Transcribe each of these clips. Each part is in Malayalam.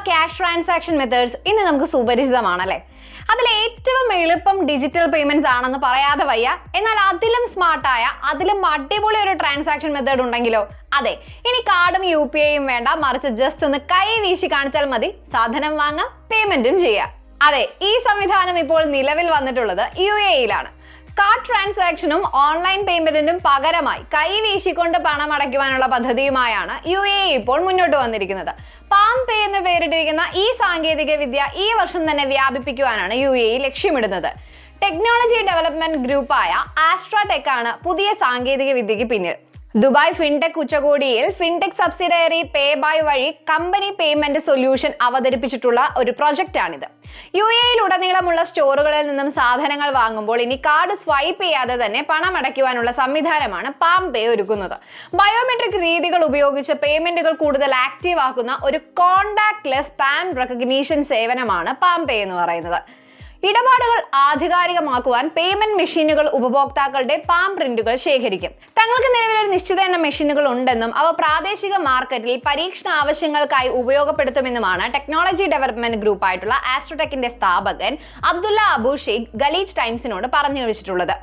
ക്യാഷ് ട്രാൻസാക്ഷൻ മെത്തേഡ്സ് ഇന്ന് നമുക്ക് സുപരിചിതമാണല്ലേ. അതിൽ ഏറ്റവും എളുപ്പം ഡിജിറ്റൽ പേയ്മെന്റ്സ് ആണെന്ന് പറയാതെ വയ്യ. എന്നാൽ അതിലും സ്മാർട്ടായ, അതിലും അടിപൊളി ഒരു ട്രാൻസാക്ഷൻ മെത്തേഡ് ഉണ്ടെങ്കിലോ? അതെ, ഇനി കാർഡും UPIയും വേണ്ട, മറിച്ച് ജസ്റ്റ് ഒന്ന് കൈ വീശി കാണിച്ചാൽ മതി, സാധനം വാങ്ങാം, പേയ്മെന്റും ചെയ്യാം. അതെ, ഈ സംവിധാനം ഇപ്പോൾ നിലവിൽ വന്നിട്ടുള്ളത് UAE-യിലാണ്. കാർഡ് ട്രാൻസാക്ഷനും ഓൺലൈൻ പേയ്മെന്റിനും പകരമായി കൈ വീശിക്കൊണ്ട് പണം അടയ്ക്കുവാനുള്ള പദ്ധതിയുമായാണ് UAE ഇപ്പോൾ മുന്നോട്ട് വന്നിരിക്കുന്നത്. പാം പേ എന്ന് പേരിട്ടിരിക്കുന്ന ഈ സാങ്കേതിക വിദ്യ ഈ വർഷം തന്നെ വ്യാപിപ്പിക്കുവാനാണ് UAE ലക്ഷ്യമിടുന്നത്. ടെക്നോളജി ഡെവലപ്മെന്റ് ഗ്രൂപ്പായ ആസ്ട്രാടെക് ആണ് പുതിയ സാങ്കേതിക വിദ്യയ്ക്ക് പിന്നിൽ. ദുബായ് ഫിൻടെക് ഉച്ചകോടിയിൽ ഫിൻടെക് സബ്സിഡറി പേബായ് വഴി കമ്പനി പേയ്മെന്റ് സൊല്യൂഷൻ അവതരിപ്പിച്ചിട്ടുള്ള ഒരു പ്രൊജക്റ്റാണിത്. UAE-യിലുടനീളമുള്ള സ്റ്റോറുകളിൽ നിന്നും സാധനങ്ങൾ വാങ്ങുമ്പോൾ ഇനി കാർഡ് സ്വൈപ്പ് ചെയ്യാതെ തന്നെ പണം അടയ്ക്കുവാനുള്ള സംവിധാനമാണ് പാം പേ ഒരുക്കുന്നത്. ബയോമെട്രിക് രീതികൾ ഉപയോഗിച്ച് പേയ്മെന്റുകൾ കൂടുതൽ ആക്റ്റീവ് ആക്കുന്ന ഒരു കോണ്ടാക്ട്ലെസ് പാൻ റെക്കഗ്നീഷൻ സേവനമാണ് പാം പേ എന്ന് പറയുന്നത്. ഇടപാടുകൾ ആധികാരികമാക്കുവാൻ പേയ്മെന്റ് മെഷീനുകൾ ഉപഭോക്താക്കളുടെ പാം പ്രിന്റുകൾ ശേഖരിക്കും. തങ്ങൾക്ക് നിലവിൽ ഒരു നിശ്ചിത എണ്ണം മെഷീനുകൾ ഉണ്ടെന്നും അവ പ്രാദേശിക മാർക്കറ്റിൽ പരീക്ഷണ ആവശ്യങ്ങൾക്കായി ഉപയോഗപ്പെടുത്തുമെന്നുമാണ് ടെക്നോളജി ഡെവലപ്മെന്റ് ഗ്രൂപ്പായിട്ടുള്ള ആസ്ട്രോടെക്കിന്റെ സ്ഥാപകൻ അബ്ദുള്ള അബു ഷെയ്ഖ് ഗലീജ് ടൈംസിനോട് പറഞ്ഞു വെച്ചിട്ടുള്ളത്.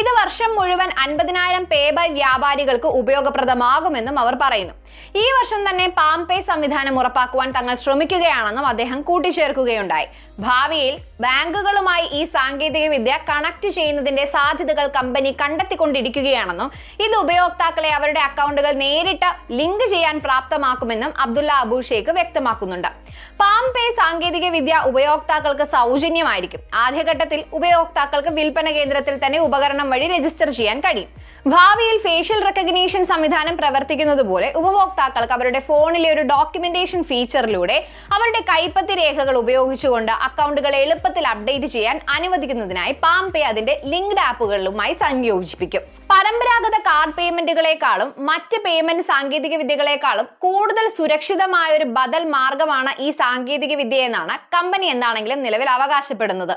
ഇത് വർഷം മുഴുവൻ 50,000 പേബൈ വ്യാപാരികൾക്ക് ഉപയോഗപ്രദമാകുമെന്നും അവർ പറയുന്നു. ഈ വർഷം തന്നെ പാം പേ സംവിധാനം ഉറപ്പാക്കുവാൻ തങ്ങൾ ശ്രമിക്കുകയാണെന്നും അദ്ദേഹം കൂട്ടിച്ചേർക്കുകയുണ്ടായി. ഭാവിയിൽ ബാങ്കുകളുമായി ഈ സാങ്കേതിക വിദ്യ കണക്ട് ചെയ്യുന്നതിന്റെ സാധ്യതകൾ കമ്പനി കണ്ടെത്തിക്കൊണ്ടിരിക്കുകയാണെന്നും ഇത് ഉപയോക്താക്കളെ അവരുടെ അക്കൗണ്ടുകൾ നേരിട്ട് ലിങ്ക് ചെയ്യാൻ പ്രാപ്തമാക്കുമെന്നും അബ്ദുള്ള അബു ഷെയ്ഖ് വ്യക്തമാക്കുന്നുണ്ട്. പാം പേ സാങ്കേതിക വിദ്യ ഉപയോക്താക്കൾക്ക് സൗജന്യമായിരിക്കും. ആദ്യഘട്ടത്തിൽ ഉപയോക്താക്കൾക്ക് വിൽപ്പന കേന്ദ്രത്തിൽ തന്നെ ഉപകരണം വഴി രജിസ്റ്റർ ചെയ്യാൻ കഴിയും. ഭാവിയിൽ ഫേഷ്യൽ റെക്കഗ്നീഷൻ സംവിധാനം പ്രവർത്തിക്കുന്നത് പോലെ ഉപഭോക്താക്കൾക്ക് അവരുടെ ഫോണിലെ ഒരു ഡോക്യുമെന്റേഷൻ ഫീച്ചറിലൂടെ അവരുടെ കൈപ്പത്തി രേഖകൾ ഉപയോഗിച്ചുകൊണ്ട് അക്കൗണ്ടുകൾ എളുപ്പത്തിൽ അപ്ഡേറ്റ് ചെയ്യാൻ അനുവദിക്കുന്നതിനായി പാം പേ അതിന്റെ ലിങ്ക്ഡ് ആപ്പുകളുമായി സംയോജിപ്പിക്കും. പരമ്പരാഗത കാർഡ് പേയ്മെന്റുകളെക്കാളും മറ്റ് പേയ്മെന്റ് സാങ്കേതിക വിദ്യകളെക്കാളും കൂടുതൽ സുരക്ഷിതമായ ഒരു ബദൽ മാർഗമാണ് ഈ സാങ്കേതിക വിദ്യ എന്നാണ് കമ്പനി എന്താണെങ്കിലും നിലവിൽ അവകാശപ്പെടുന്നത്.